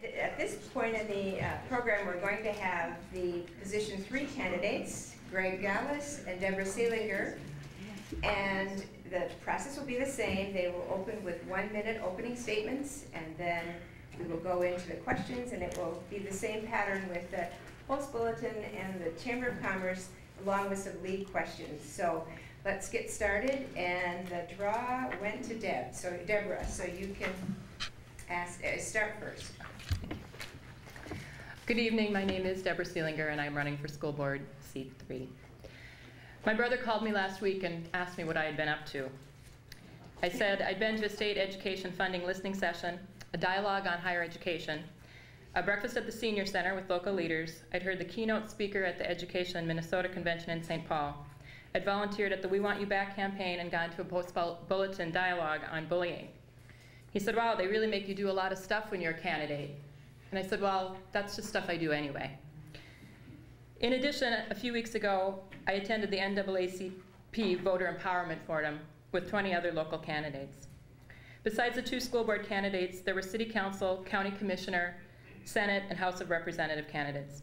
At this point in the program, we're going to have the position 3 candidates, Greg Gallas and Deborah Seelinger, and the process will be the same. They will open with 1-minute opening statements, and then we will go into the questions, and it will be the same pattern with the Post Bulletin and the Chamber of Commerce, along with some lead questions. So let's get started, and the draw went to Deb. So Deborah, so you can start first. Good evening, my name is Deborah Seelinger and I'm running for school board seat 3. My brother called me last week and asked me what I had been up to. I said I'd been to a state education funding listening session, a dialogue on higher education, a breakfast at the senior center with local leaders. I'd heard the keynote speaker at the Education Minnesota Convention in St. Paul. I'd volunteered at the We Want You Back campaign and gone to a Post Bulletin dialogue on bullying. He said, wow, they really make you do a lot of stuff when you're a candidate. And I said, well, that's just stuff I do anyway. In addition, a few weeks ago, I attended the NAACP Voter Empowerment Forum with 20 other local candidates. Besides the 2 school board candidates, there were city council, county commissioner, Senate, and House of Representative candidates.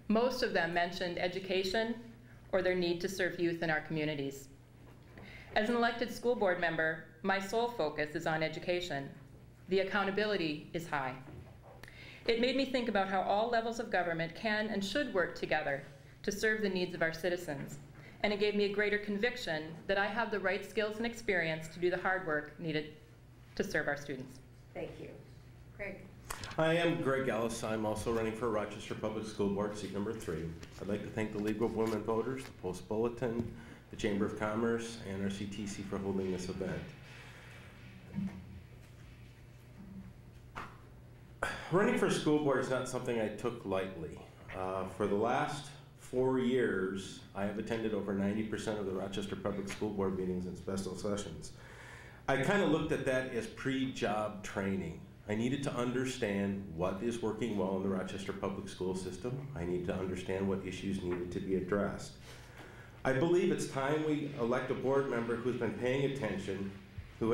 Most of them mentioned education or their need to serve youth in our communities. As an elected school board member, my sole focus is on education. The accountability is high. It made me think about how all levels of government can and should work together to serve the needs of our citizens. And it gave me a greater conviction that I have the right skills and experience to do the hard work needed to serve our students. Thank you. Greg. I am Greg Gallas. I'm also running for Rochester Public School Board, seat number 3. I'd like to thank the League of Women Voters, the Post Bulletin, the Chamber of Commerce, and RCTC for holding this event. Running for school board is not something I took lightly. For the last 4 years, I have attended over 90% of the Rochester Public School Board meetings and special sessions. I kind of looked at that as pre-job training. I needed to understand what is working well in the Rochester Public School system. I needed to understand what issues needed to be addressed. I believe it's time we elect a board member who's been paying attention, who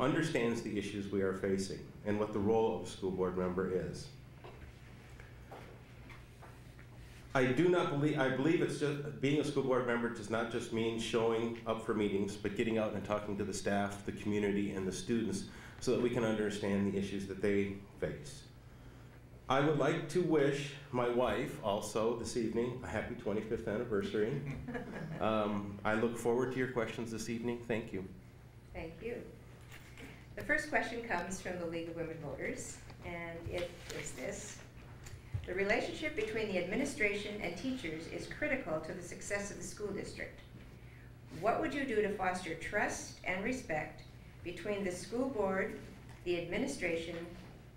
understands the issues we are facing and what the role of a school board member is. I believe it's just, being a school board member does not just mean showing up for meetings, but getting out and talking to the staff, the community, and the students so that we can understand the issues that they face. I would like to wish my wife also this evening a happy 25th anniversary. I look forward to your questions this evening. Thank you. Thank you. The first question comes from the League of Women Voters, and it is this. The relationship between the administration and teachers is critical to the success of the school district. What would you do to foster trust and respect between the school board, the administration,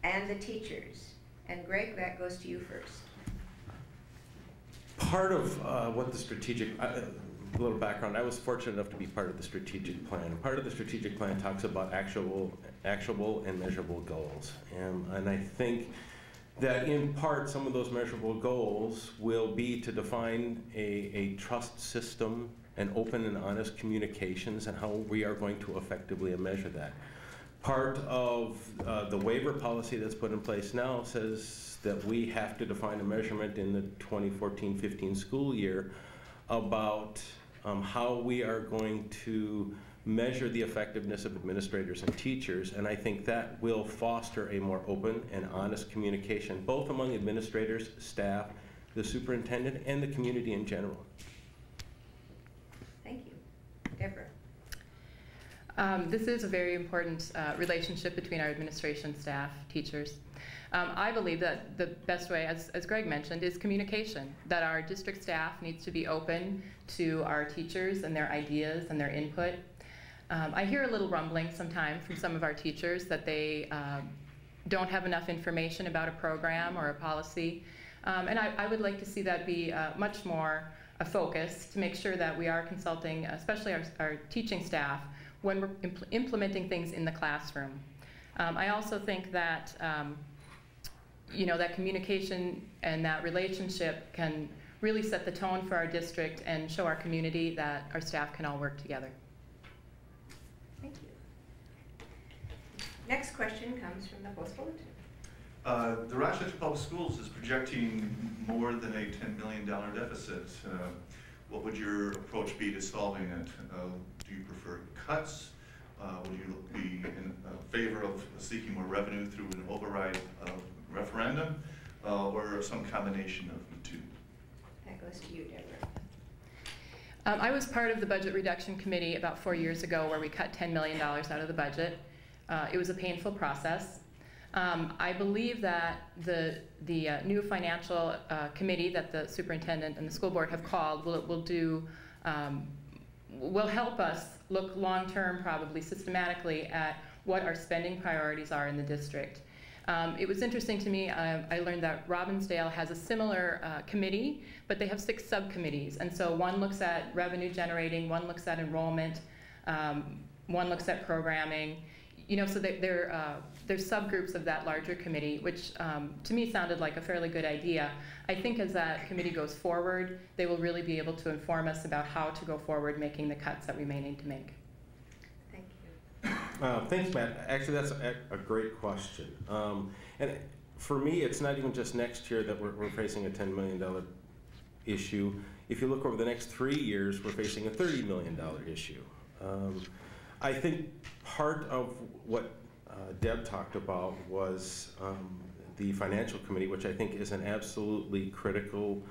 and the teachers? And Greg, that goes to you first. Part of what the strategic, a little background, I was fortunate enough to be part of the strategic plan. Part of the strategic plan talks about actionable and measurable goals. And I think that in part some of those measurable goals will be to define a trust system and open and honest communications and how we are going to effectively measure that. Part of the waiver policy that's put in place now says that we have to define a measurement in the 2014-15 school year about how we are going to measure the effectiveness of administrators and teachers, and I think that will foster a more open and honest communication, both among administrators, staff, the superintendent, and the community in general. Thank you. Deborah. This is a very important relationship between our administration, staff, teachers. I believe that the best way, as Greg mentioned, is communication, that our district staff needs to be open to our teachers and their ideas and their input. I hear a little rumbling sometimes from some of our teachers that they don't have enough information about a program or a policy. And I would like to see that be much more a focus to make sure that we are consulting, especially our teaching staff, when we're implementing things in the classroom. I also think that that communication and that relationship can really set the tone for our district and show our community that our staff can all work together. Thank you. Next question comes from the Post Bulletin. The Rochester Public Schools is projecting more than a $10 million deficit. What would your approach be to solving it? Do you prefer cuts? Would you be in favor of seeking more revenue through an override referendum, or some combination of the two? That goes to you, Deborah. I was part of the Budget Reduction Committee about 4 years ago where we cut $10 million out of the budget. It was a painful process. I believe that the new financial committee that the superintendent and the school board have called will help us look long-term, probably systematically, at what our spending priorities are in the district. It was interesting to me, I learned that Robbinsdale has a similar committee, but they have 6 subcommittees. And so one looks at revenue generating, one looks at enrollment, one looks at programming. You know, so there's subgroups of that larger committee, which to me sounded like a fairly good idea. I think as that committee goes forward, they will really be able to inform us about how to go forward making the cuts that we may need to make. Thank you. Thanks, Matt. Actually, that's a great question. And for me, it's not even just next year that we're facing a $10 million issue. If you look over the next 3 years, we're facing a $30 million issue. I think part of what Deb talked about was the financial committee, which I think is an absolutely critical,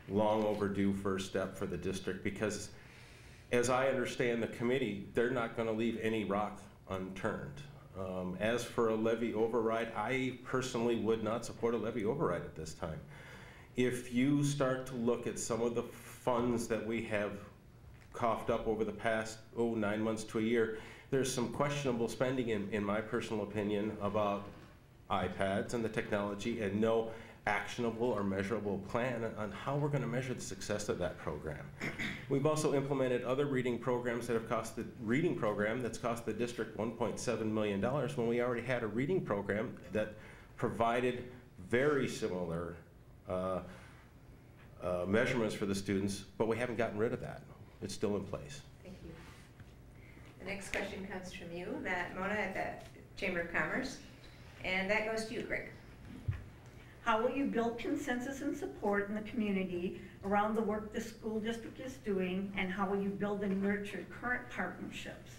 long overdue first step for the district, because as I understand the committee, they're not going to leave any rock unturned. As for a levy override, I personally would not support a levy override at this time. If you start to look at some of the funds that we have coughed up over the past 9 months to a year, there's some questionable spending in my personal opinion about iPads and the technology, and no actionable or measurable plan on how we're going to measure the success of that program. We've also implemented other reading programs that have cost the reading program that's cost the district $1.7 million when we already had a reading program that provided very similar measurements for the students, but we haven't gotten rid of that. It's still in place. Thank you. The next question comes from you, Matt Mona at the Chamber of Commerce, and that goes to you, Greg. How will you build consensus and support in the community around the work the school district is doing, and how will you build and nurture current partnerships?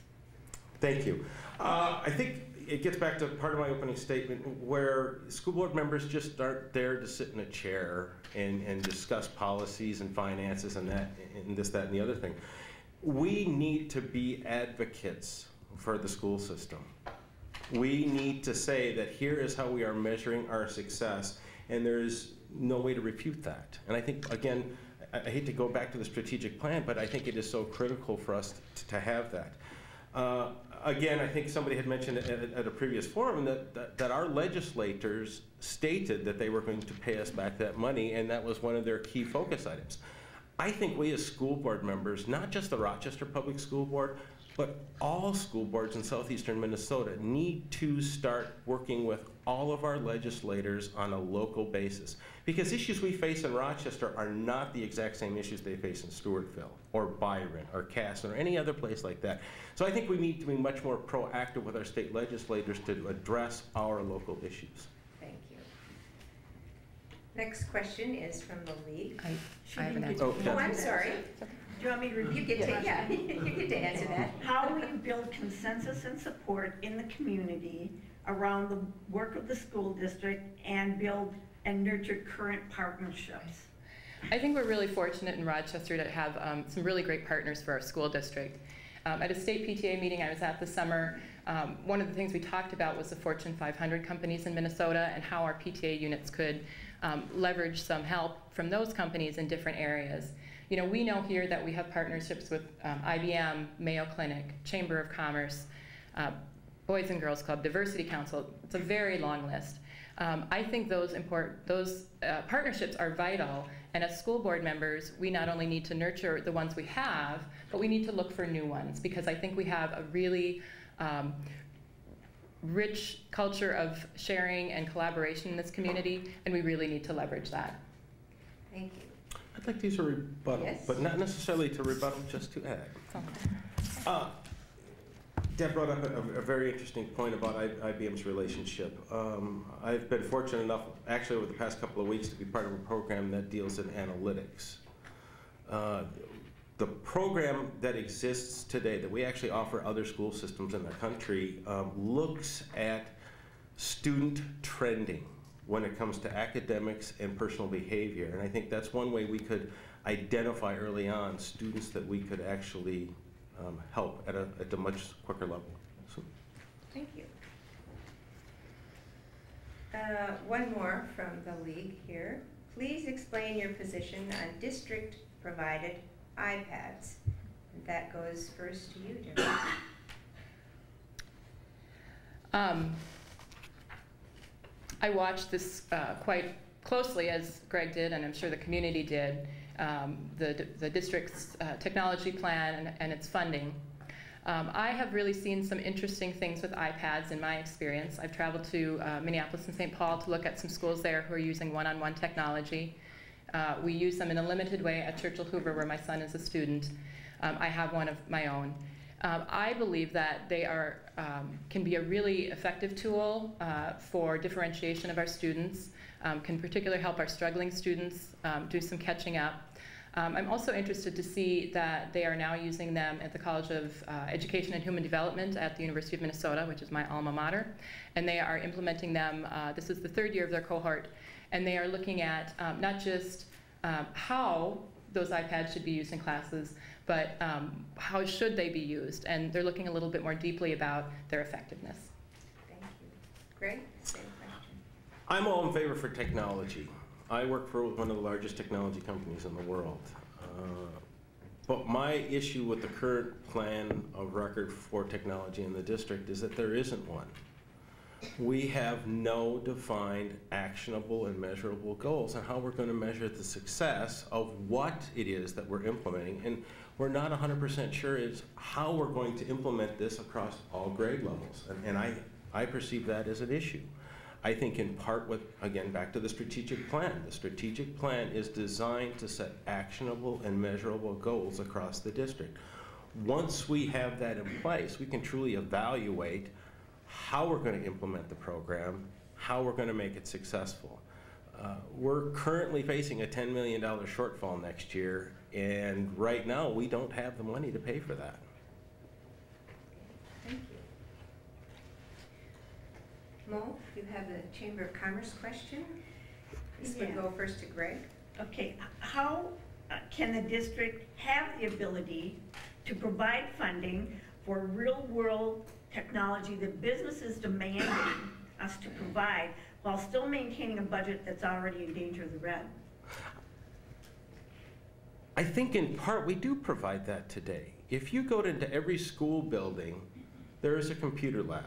Thank you. I think it gets back to part of my opening statement where school board members just aren't there to sit in a chair and discuss policies and finances and that and this, that, and the other thing. We need to be advocates for the school system. We need to say that here is how we are measuring our success, and there's no way to refute that. And I think, again, I hate to go back to the strategic plan, but I think it is so critical for us to have that. Again, I think somebody had mentioned at a previous forum that our legislators stated that they were going to pay us back that money, and that was one of their key focus items. I think we as school board members, not just the Rochester Public School Board, but all school boards in southeastern Minnesota need to start working with all of our legislators on a local basis. Because issues we face in Rochester are not the exact same issues they face in Stewartville or Byron or Casson or any other place like that. So I think we need to be much more proactive with our state legislators to address our local issues. Thank you. Next question is from the league. I have an answer. Oh, I'm sorry. Do you want me to repeat? You get to, you get to answer that. How will you build consensus and support in the community around the work of the school district and build and nurture current partnerships? I think we're really fortunate in Rochester to have some really great partners for our school district. At a state PTA meeting I was at this summer, one of the things we talked about was the Fortune 500 companies in Minnesota and how our PTA units could leverage some help from those companies in different areas. You know, we know here that we have partnerships with IBM, Mayo Clinic, Chamber of Commerce, Boys and Girls Club, Diversity Council. It's a very long list. I think those partnerships are vital, and as school board members, we not only need to nurture the ones we have, but we need to look for new ones, because I think we have a really rich culture of sharing and collaboration in this community, and we really need to leverage that. Thank you. I'd like to use a rebuttal, yes, but not necessarily to rebuttal, just to add. Deb brought up a very interesting point about IBM's relationship. I've been fortunate enough, actually over the past couple of weeks, to be part of a program that deals in analytics. The program that exists today, that we actually offer other school systems in the country, looks at student trending when it comes to academics and personal behavior. And I think that's one way we could identify early on students that we could actually help at a much quicker level. So. Thank you. One more from the league here. Please explain your position on district-provided iPads. And that goes first to you, Deborah. I watched this quite closely, as Greg did, and I'm sure the community did, the district's technology plan and its funding. I have really seen some interesting things with iPads in my experience. I've traveled to Minneapolis and St. Paul to look at some schools there who are using one-on-one technology. We use them in a limited way at Churchill Hoover, where my son is a student. I have one of my own. I believe that they are, can be a really effective tool for differentiation of our students, can particularly help our struggling students do some catching up. I'm also interested to see that they are now using them at the College of Education and Human Development at the University of Minnesota, which is my alma mater, and they are implementing them. This is the third year of their cohort, and they are looking at not just how those iPads should be used in classes, but how should they be used, and they're looking a little bit more deeply about their effectiveness. Thank you. Greg, same question. I'm all in favor for technology. I work for one of the largest technology companies in the world. But my issue with the current plan of record for technology in the district is that there isn't one. We have no defined, actionable, and measurable goals on how we're going to measure the success of what it is that we're implementing. And we're not 100% sure is how we're going to implement this across all grade levels. And I perceive that as an issue. I think in part with, again, back to the strategic plan. The strategic plan is designed to set actionable and measurable goals across the district. Once we have that in place, we can truly evaluate how we're going to implement the program, how we're going to make it successful. We're currently facing a $10 million shortfall next year, and right now we don't have the money to pay for that. Thank you. Mo, you have the Chamber of Commerce question. This would go first to Greg. Okay, how can the district have the ability to provide funding for real-world technology that business is demanding us to provide while still maintaining a budget that's already in danger of the red? I think in part we do provide that today. If you go into every school building, there is a computer lab.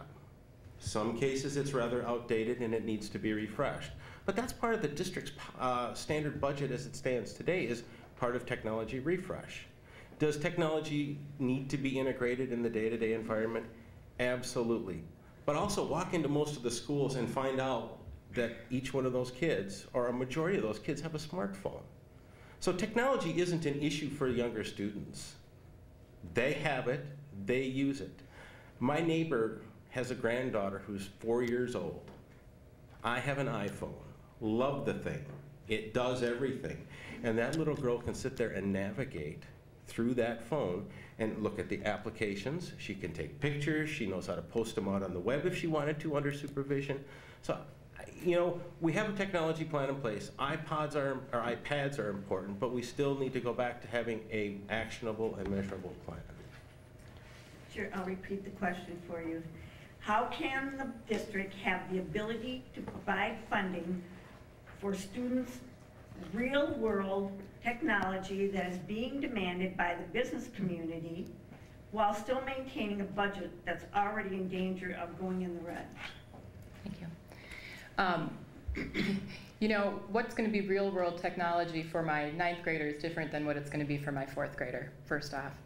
Some cases it's rather outdated and it needs to be refreshed. But that's part of the district's standard budget as it stands today, is part of technology refresh. Does technology need to be integrated in the day-to-day environment? Absolutely. But also walk into most of the schools and find out that each one of those kids, or a majority of those kids, have a smartphone. So technology isn't an issue for younger students. They have it, they use it. My neighbor has a granddaughter who's 4 years old. I have an iPhone. Love the thing. It does everything. And that little girl can sit there and navigate through that phone and look at the applications. She can take pictures. She knows how to post them out on the web if she wanted to under supervision. So, you know, we have a technology plan in place. iPads are important, but we still need to go back to having a actionable and measurable plan. Sure, I'll repeat the question for you. How can the district have the ability to provide funding for students' real-world technology that is being demanded by the business community while still maintaining a budget that's already in danger of going in the red? Thank you. You know, what's going to be real-world technology for my 9th grader is different than what it's going to be for my 4th grader, first off.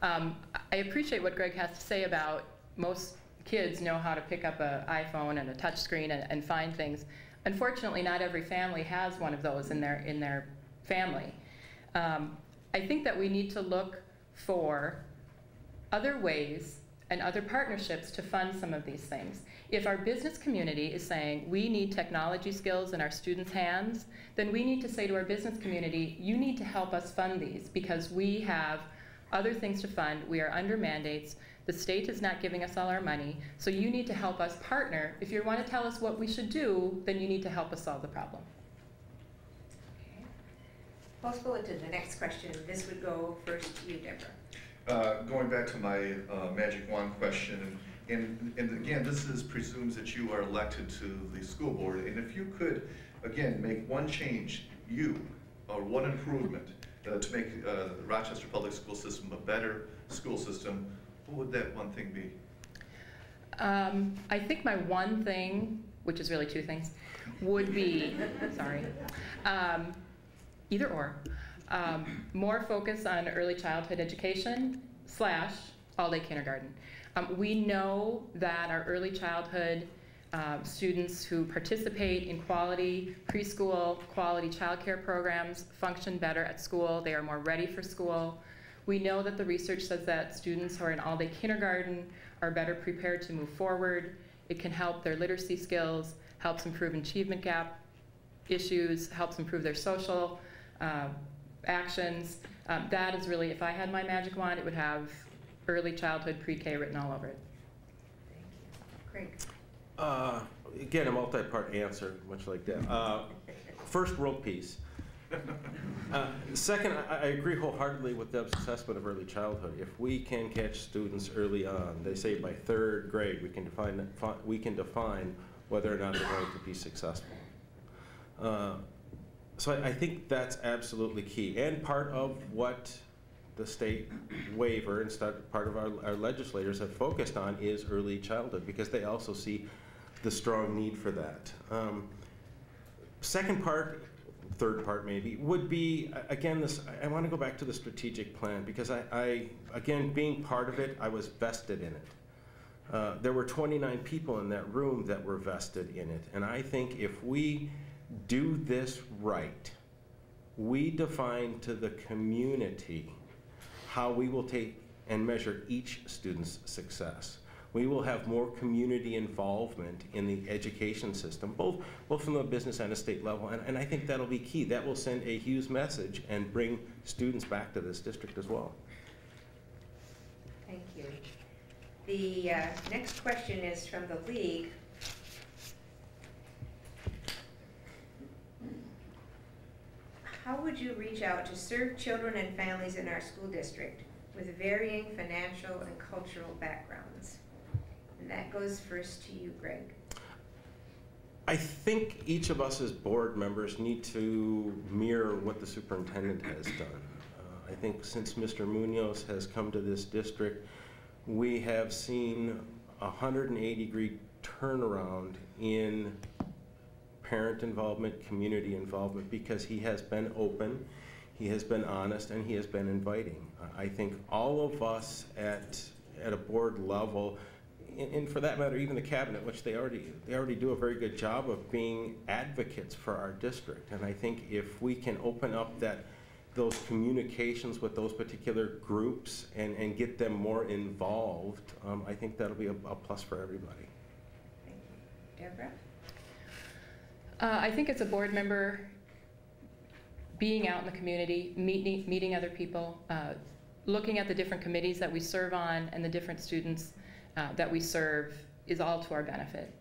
I appreciate what Greg has to say about most kids know how to pick up an iPhone and a touch screen and find things. Unfortunately, not every family has one of those in their family. I think that we need to look for other ways and other partnerships to fund some of these things. If our business community is saying we need technology skills in our students' hands, then we need to say to our business community, you need to help us fund these because we have other things to fund. We are under mandates. The state is not giving us all our money, so you need to help us partner. If you want to tell us what we should do, then you need to help us solve the problem. Okay. Post bulletin, the next question. This would go first to you, Deborah. Going back to my magic wand question, and again, this presumes that you are elected to the school board, and if you could, again, make one change, or one improvement to make the Rochester Public School System a better school system, what would that one thing be? I think my one thing, which is really two things, would be, sorry, either or, more focus on early childhood education / all-day kindergarten. We know that our early childhood students who participate in quality preschool, quality childcare programs function better at school. They are more ready for school. We know that the research says that students who are in all-day kindergarten are better prepared to move forward. It can help their literacy skills, helps improve achievement gap issues, helps improve their social actions. That is really, if I had my magic wand, it would have early childhood pre-K written all over it. Thank you. Craig. Again, a multi-part answer, much like that. First, world peace. Second, I agree wholeheartedly with Deb's assessment of early childhood. If we can catch students early on, they say by 3rd grade, we can define whether or not they're going to be successful. So I think that's absolutely key, and part of what the state waiver and part of our legislators have focused on is early childhood, because they also see the strong need for that. Second part, third part maybe, would be, again, I want to go back to the strategic plan, because again, being part of it, I was vested in it. There were 29 people in that room that were vested in it, and I think if we do this right, we define to the community how we will take and measure each student's success. We will have more community involvement in the education system, both from the business and a state level, and I think that'll be key. That will send a huge message and bring students back to this district as well. Thank you. The next question is from the League. How would you reach out to serve children and families in our school district with varying financial and cultural backgrounds? And that goes first to you, Greg. I think each of us as board members need to mirror what the superintendent has done. I think since Mr. Munoz has come to this district, we have seen a 180-degree turnaround in parent involvement, community involvement, because he has been open, he has been honest, and he has been inviting. I think all of us at a board level, and for that matter, even the cabinet, which they already do a very good job of being advocates for our district. And I think if we can open up those communications with those particular groups and get them more involved, I think that'll be a plus for everybody. Thank you. Deborah? I think as a board member, being out in the community, meeting other people, looking at the different committees that we serve on and the different students that we serve is all to our benefit.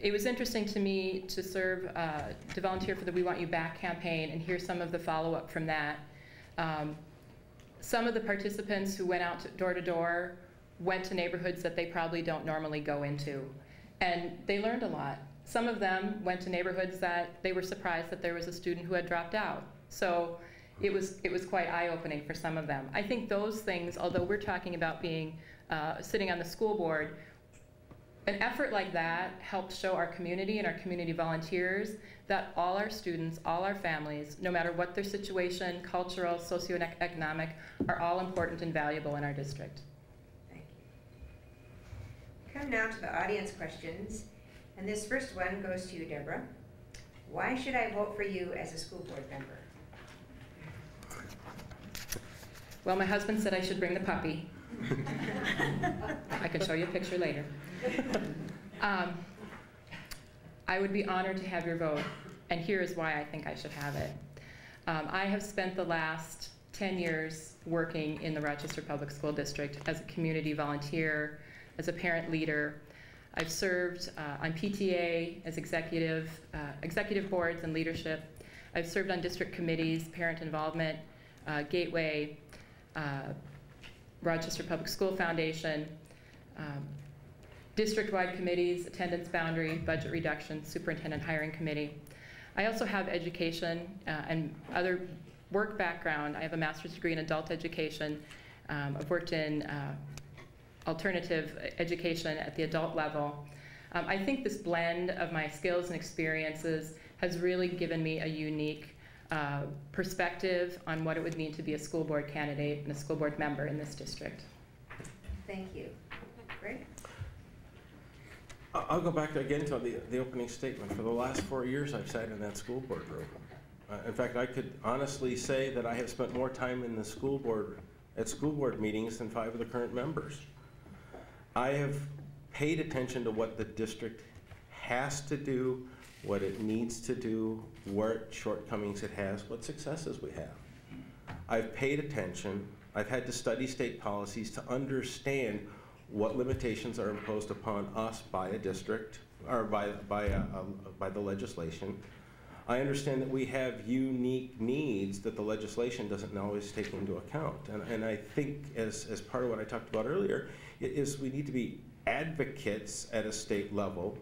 It was interesting to me to volunteer for the We Want You Back campaign and hear some of the follow-up from that. Some of the participants who went out door to door went to neighborhoods that they probably don't normally go into, and they learned a lot. Some of them went to neighborhoods that they were surprised that there was a student who had dropped out. So it was quite eye-opening for some of them. I think those things, although we're talking about being sitting on the school board, an effort like that helps show our community and our community volunteers that all our students, all our families, no matter what their situation, cultural, socioeconomic, are all important and valuable in our district. Thank you. Come now to the audience questions. And this first one goes to you, Deborah. Why should I vote for you as a school board member? Well, my husband said I should bring the puppy. I can show you a picture later. I would be honored to have your vote, and here is why I think I should have it. I have spent the last 10 years working in the Rochester Public School District as a community volunteer, as a parent leader. I've served on PTA as executive boards and leadership. I've served on district committees, parent involvement, Gateway, Rochester Public School Foundation, district-wide committees, attendance boundary, budget reduction, superintendent hiring committee. I also have education and other work background. I have a master's degree in adult education. I've worked in alternative education at the adult level. I think this blend of my skills and experiences has really given me a unique perspective on what it would mean to be a school board candidate and a school board member in this district. Thank you. Greg? I'll go back again to the opening statement. For the last 4 years, I've sat in that school board room. In fact, I could honestly say that I have spent more time in the school board meetings than 5 of the current members. I have paid attention to what the district has to do, what it needs to do, what shortcomings it has, what successes we have. I've paid attention. I've had to study state policies to understand what limitations are imposed upon us by a district or by the legislation. I understand that we have unique needs that the legislation doesn't always take into account. And I think as part of what I talked about earlier, is we need to be advocates at a state level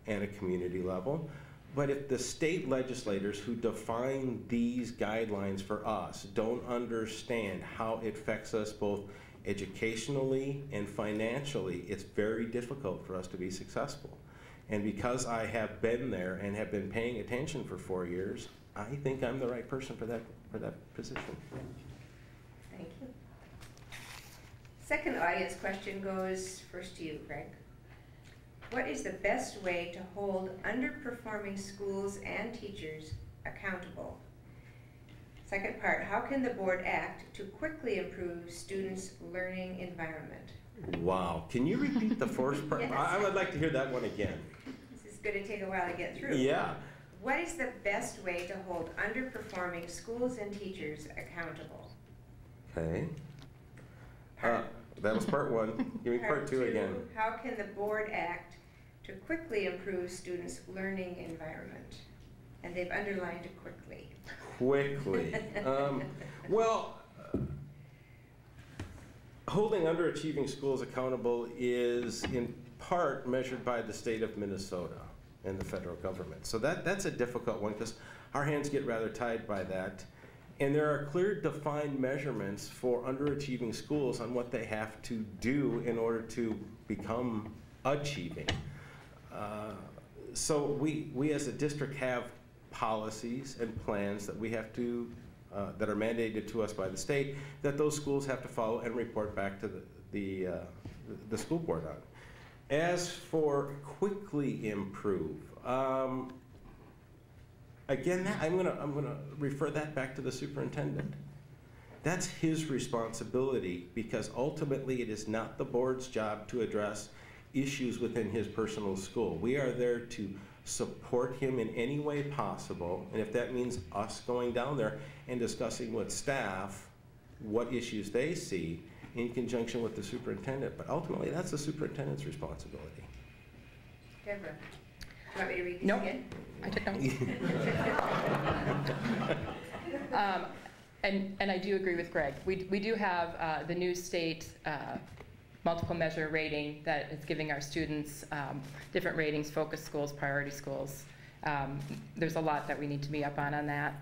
and a community level. But if the state legislators who define these guidelines for us don't understand how it affects us both educationally and financially, it's very difficult for us to be successful. And because I have been there and have been paying attention for 4 years, I think I'm the right person for that position. Thank you. Second audience question goes first to you, Greg. What is the best way to hold underperforming schools and teachers accountable? Second part, how can the board act to quickly improve students' learning environment? Wow, can you repeat the first part? Yes. I would like to hear that one again. This is going to take a while to get through. Yeah. What is the best way to hold underperforming schools and teachers accountable? Okay. That was part one. Give me part two again. How can the board act to quickly improve students' learning environment? And they've underlined quickly. Quickly. Well, holding underachieving schools accountable is in part measured by the state of Minnesota and the federal government. So that's a difficult one because our hands get rather tied by that. And there are clear defined measurements for underachieving schools on what they have to do in order to become achieving. So we as a district have policies and plans that we have to, that are mandated to us by the state, that those schools have to follow and report back to the school board on. As for quickly improve, again, I'm gonna refer that back to the superintendent. That's his responsibility because ultimately it is not the board's job to address issues within his personal school. We are there to support him in any way possible, and if that means us going down there and discussing with staff what issues they see in conjunction with the superintendent, but ultimately that's the superintendent's responsibility. Deborah, do you want me to read this Nope. again? I took notes. And I do agree with Greg. We do have the new state multiple measure rating that is giving our students different ratings, focus schools, priority schools. There's a lot that we need to be up on that.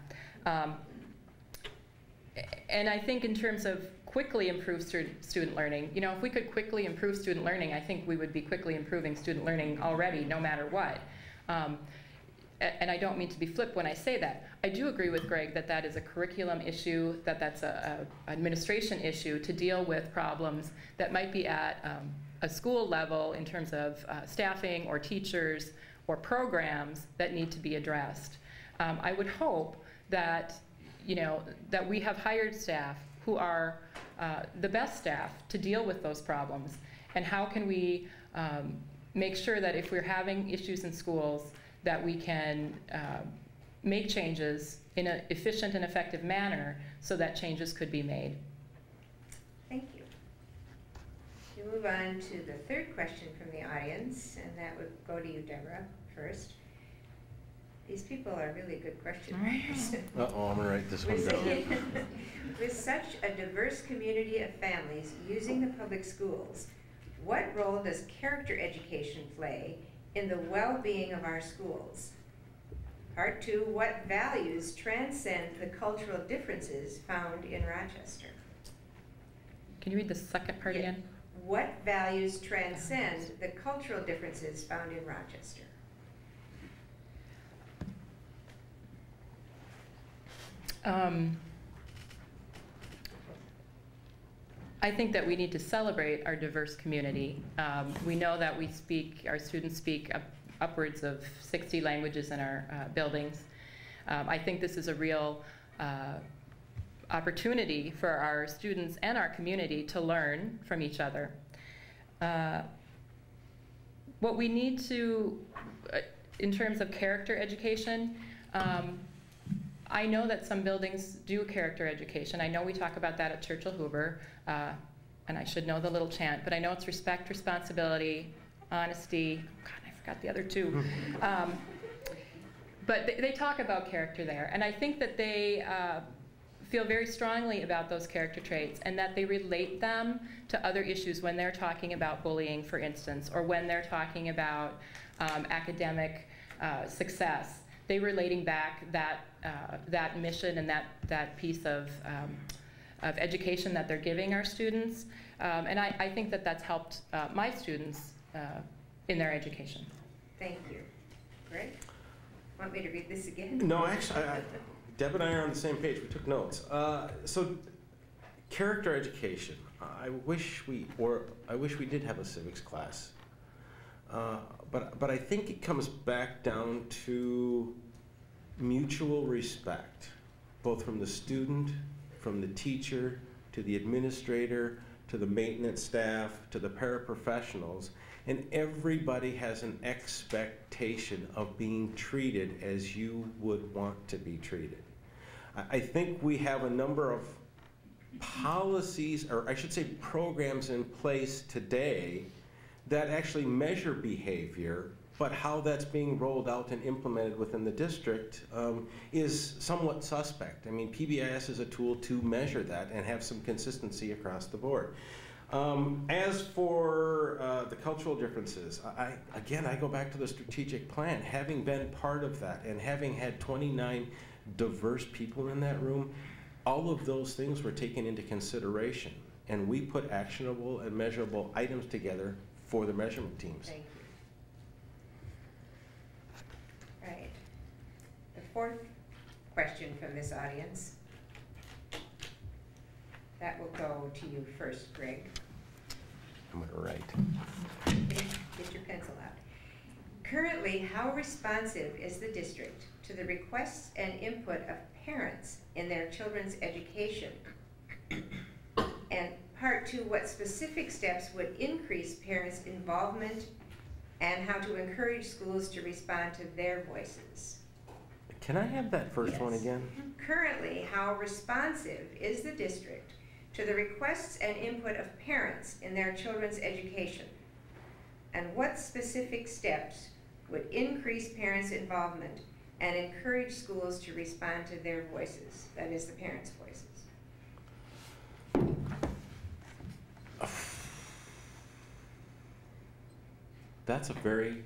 And I think in terms of quickly improve student learning, you know, if we could quickly improve student learning, I think we would be quickly improving student learning already, no matter what. And I don't mean to be flip when I say that. I do agree with Greg that that is a curriculum issue, that that's an administration issue to deal with problems that might be at a school level in terms of staffing or teachers or programs that need to be addressed. I would hope that, you know, that we have hired staff who are the best staff to deal with those problems? And how can we make sure that if we're having issues in schools, that we can make changes in an efficient and effective manner so that changes could be made? Thank you. We move on to the third question from the audience, and that would go to you, Deborah, first. These people are really good question writers. Uh-oh, I'm gonna write this one down. With such a diverse community of families using the public schools, what role does character education play in the well-being of our schools? Part 2, what values transcend the cultural differences found in Rochester? Can you read the second part again? What values transcend the cultural differences found in Rochester? I think that we need to celebrate our diverse community. We know that our students speak upwards of 60 languages in our buildings. I think this is a real opportunity for our students and our community to learn from each other. What we need to, in terms of character education, I know that some buildings do character education. I know we talk about that at Churchill Hoover, and I should know the little chant, but I know it's respect, responsibility, honesty. God, I forgot the other two. But they talk about character there, and I think that they feel very strongly about those character traits and that they relate them to other issues when they're talking about bullying, for instance, or when they're talking about academic success. They relating back that mission and that piece of education that they're giving our students. And I think that that's helped my students in their education. Thank you. Greg, want me to read this again? No, actually, Deb and I are on the same page. We took notes. So, character education. I wish we did have a civics class. But I think it comes back down to mutual respect, both from the student, from the teacher, to the administrator, to the maintenance staff, to the paraprofessionals, and everybody has an expectation of being treated as you would want to be treated. I think we have a number of policies, or I should say programs in place today that actually measure behavior, but how that's being rolled out and implemented within the district is somewhat suspect. I mean, PBIS is a tool to measure that and have some consistency across the board. As for the cultural differences, I go back to the strategic plan. Having been part of that and having had 29 diverse people in that room, all of those things were taken into consideration, and we put actionable and measurable items together for the measurement teams. Thank you. Right. The fourth question from this audience, that will go to you first, Greg. I'm going to write. Get your pencil out. Currently, how responsive is the district to the requests and input of parents in their children's education? And part 2, what specific steps would increase parents' involvement and how to encourage schools to respond to their voices? Can I have that first one again? Currently, how responsive is the district to the requests and input of parents in their children's education? And what specific steps would increase parents' involvement and encourage schools to respond to their voices, that is, the parents' voices? That's a very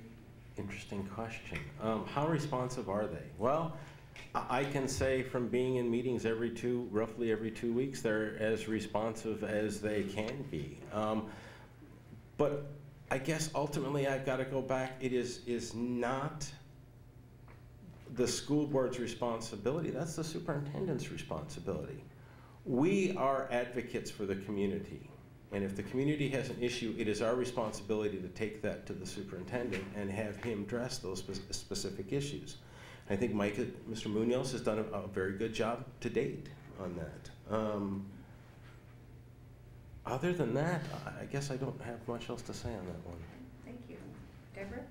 interesting question. How responsive are they? Well, I can say from being in meetings roughly every 2 weeks, they're as responsive as they can be. But I guess ultimately I've got to go back. It is not the school board's responsibility. That's the superintendent's responsibility. We are advocates for the community. And if the community has an issue, it is our responsibility to take that to the superintendent and have him address those specific issues. I think Mr. Munoz has done a very good job to date on that. Other than that, I guess I don't have much else to say on that one. Thank you. Deborah?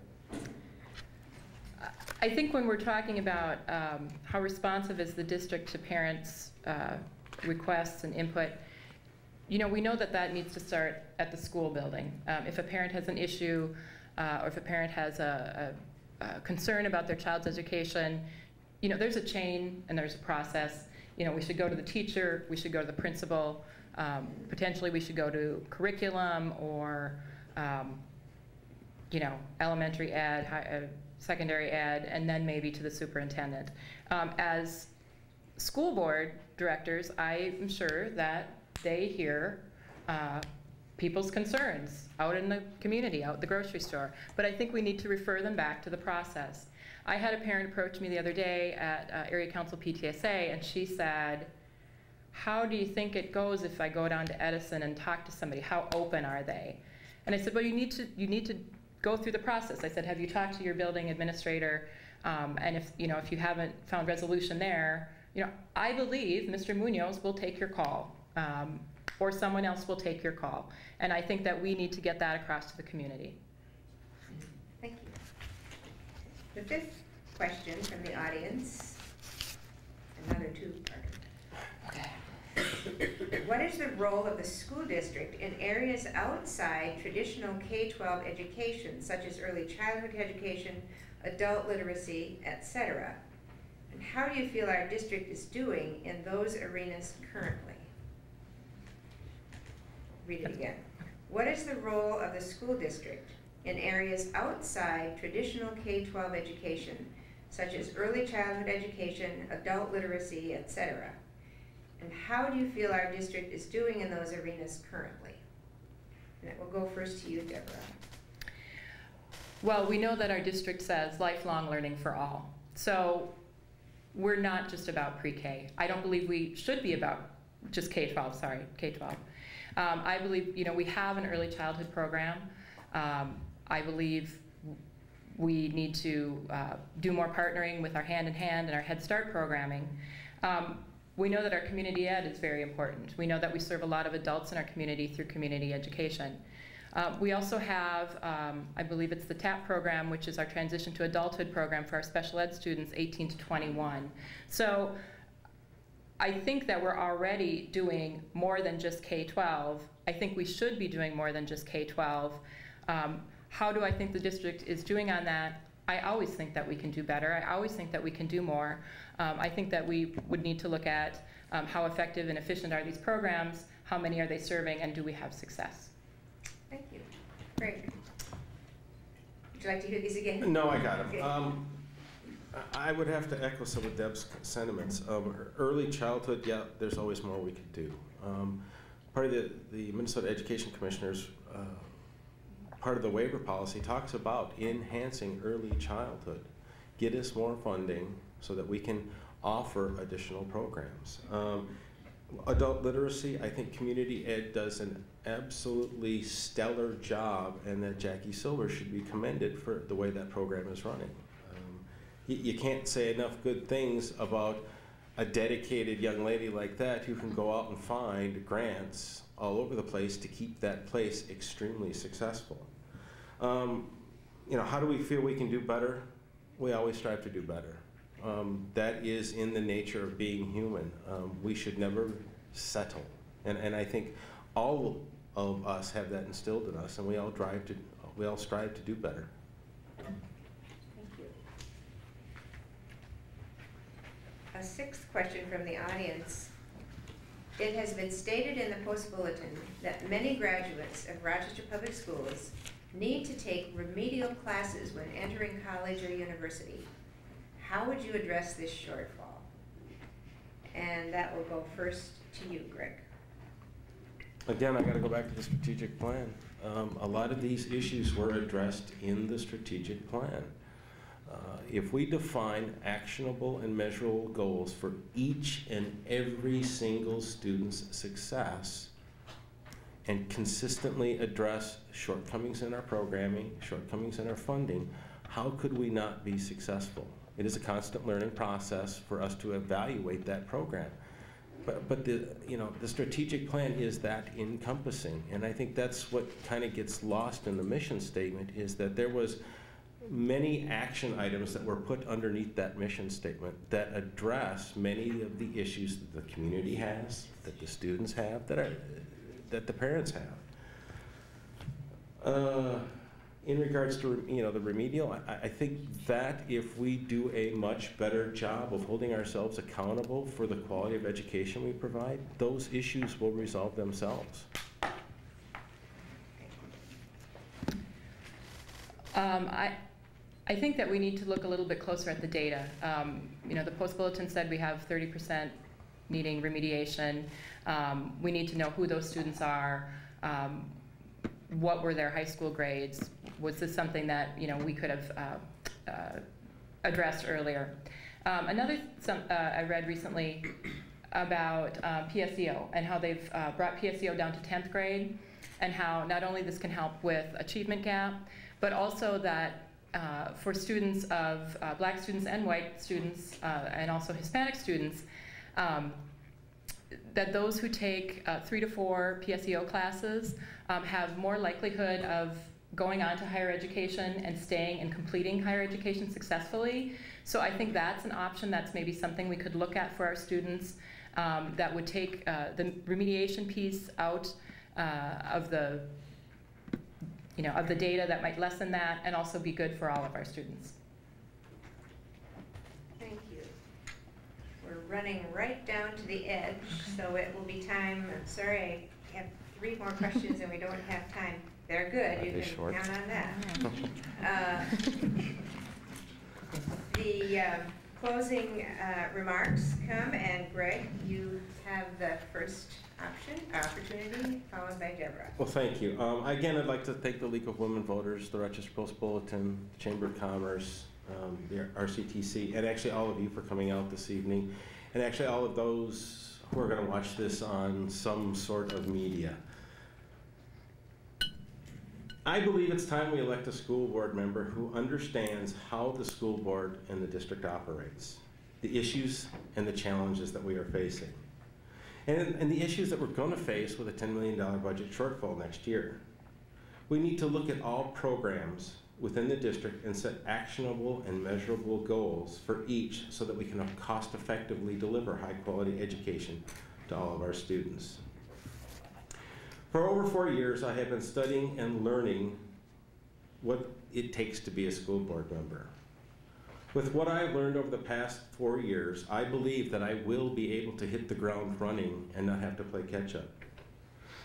I think when we're talking about how responsive is the district to parents' requests and input, you know, we know that that needs to start at the school building. If a parent has an issue, or if a parent has a concern about their child's education, you know, there's a chain and there's a process. You know, we should go to the teacher, we should go to the principal, potentially we should go to curriculum or, you know, elementary ed, secondary ed, and then maybe to the superintendent. As school board directors, I am sure that they hear people's concerns out in the community, out at the grocery store. But I think we need to refer them back to the process. I had a parent approach me the other day at Area Council PTSA, and she said, how do you think it goes if I go down to Edison and talk to somebody? How open are they? And I said, well, you need to go through the process. I said, have you talked to your building administrator? And if you haven't found resolution there, you know, I believe Mr. Munoz will take your call, or someone else will take your call. And I think that we need to get that across to the community. Thank you. The fifth question from the audience, another two-parter. Okay. What is the role of the school district in areas outside traditional K-12 education, such as early childhood education, adult literacy, etc.? And how do you feel our district is doing in those arenas currently? Read it again. What is the role of the school district in areas outside traditional K-12 education, such as early childhood education, adult literacy, etc.? And how do you feel our district is doing in those arenas currently? And we'll go first to you, Deborah. Well, we know that our district says lifelong learning for all. So we're not just about pre-K. I don't believe we should be about just K-12, sorry, K-12. I believe, you know, we have an early childhood program. I believe we need to do more partnering with our Hand in Hand and our Head Start programming. We know that our community ed is very important. We know that we serve a lot of adults in our community through community education. We also have, I believe it's the TAP program, which is our transition to adulthood program for our special ed students 18 to 21. So I think that we're already doing more than just K-12. I think we should be doing more than just K-12. How do I think the district is doing on that? I always think that we can do better. I always think that we can do more. I think that we would need to look at how effective and efficient are these programs, how many are they serving, and do we have success? Thank you. Greg, would you like to hear these again? No, I got them. Okay. I would have to echo some of Deb's sentiments. Early childhood, yeah, there's always more we could do. Part of the Minnesota Education Commissioners, part of the waiver policy talks about enhancing early childhood. Get us more funding so that we can offer additional programs. Adult literacy, I think community ed does an absolutely stellar job, and that Jackie Silver should be commended for the way that program is running. You can't say enough good things about a dedicated young lady like that who can go out and find grants all over the place to keep that place extremely successful. You know, how do we feel we can do better? We always strive to do better. That is in the nature of being human. We should never settle. And I think all of us have that instilled in us, and we all strive to do better. Thank you. A sixth question from the audience. It has been stated in the Post Bulletin that many graduates of Rochester Public Schools need to take remedial classes when entering college or university. How would you address this shortfall? And that will go first to you, Greg. Again, I got to go back to the strategic plan. A lot of these issues were addressed in the strategic plan. If we define actionable and measurable goals for each and every single student's success and consistently address shortcomings in our programming, shortcomings in our funding, how could we not be successful? It is a constant learning process for us to evaluate that program. But the, you know, the strategic plan is that encompassing, and I think that's what kind of gets lost in the mission statement, is that there was many action items that were put underneath that mission statement that address many of the issues that the community has, that the students have, that the parents have. In regards to, you know, the remedial, I think that if we do a much better job of holding ourselves accountable for the quality of education we provide, those issues will resolve themselves. I think that we need to look a little bit closer at the data. You know, the post bulletin said we have 30% needing remediation. We need to know who those students are. What were their high school grades? Was this something that, you know, we could have addressed earlier? I read recently about PSEO and how they've brought PSEO down to 10th grade, and how not only this can help with achievement gap, but also that for students of black students and white students and also Hispanic students, that those who take 3 to 4 PSEO classes have more likelihood of going on to higher education and staying and completing higher education successfully. So I think that's an option. That's maybe something we could look at for our students, that would take the remediation piece out of the, you know, of the data, that might lessen that and also be good for all of our students. Thank you. We're running right down to the edge, so it will be time. I'm sorry, I have 3 more questions and we don't have time. They're good, you can count on that. The closing remarks come, and Greg, you have the first opportunity, followed by Deborah. Well, thank you. Again, I'd like to thank the League of Women Voters, the Rochester Post Bulletin, Chamber of Commerce, the RCTC, and actually all of you for coming out this evening, and actually all of those who are going to watch this on some sort of media. I believe it's time we elect a school board member who understands how the school board and the district operates, the issues and the challenges that we are facing, and the issues that we're going to face with a $10 million budget shortfall next year. We need to look at all programs within the district and set actionable and measurable goals for each so that we can cost effectively deliver high quality education to all of our students. For over 4 years, I have been studying and learning what it takes to be a school board member. With what I've learned over the past 4 years, I believe that I will be able to hit the ground running and not have to play catch up.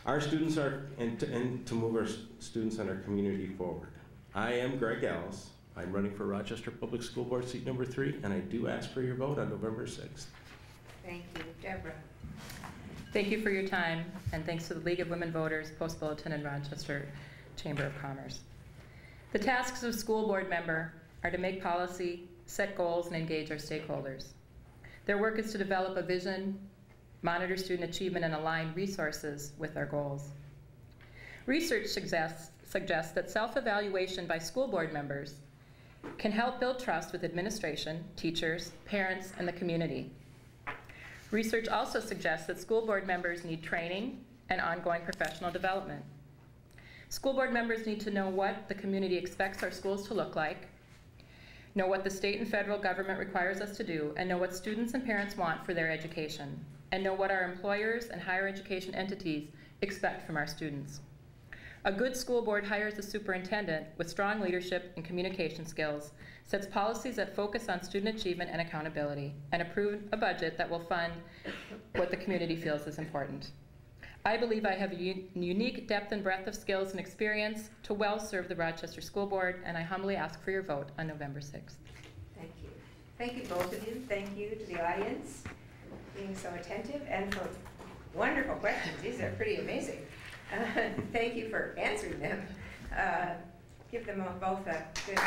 Our students are, and to move our students and our community forward. I am Greg Gallas. I'm running for Rochester Public School Board seat number 3, and I do ask for your vote on November 6th. Thank you. Deborah. Thank you for your time, and thanks to the League of Women Voters, Post Bulletin, and Rochester Chamber of Commerce. The tasks of school board member are to make policy, set goals, and engage our stakeholders. Their work is to develop a vision, monitor student achievement, and align resources with our goals. Research suggests that self-evaluation by school board members can help build trust with administration, teachers, parents, and the community. Research also suggests that school board members need training and ongoing professional development. School board members need to know what the community expects our schools to look like, know what the state and federal government requires us to do, and know what students and parents want for their education, and know what our employers and higher education entities expect from our students. A good school board hires a superintendent with strong leadership and communication skills, sets policies that focus on student achievement and accountability, and approve a budget that will fund what the community feels is important. I believe I have a unique depth and breadth of skills and experience to well serve the Rochester School Board, and I humbly ask for your vote on November 6th. Thank you. Thank you, both of you. Thank you to the audience for being so attentive and for wonderful questions. These are pretty amazing. Thank you for answering them. Give them both a good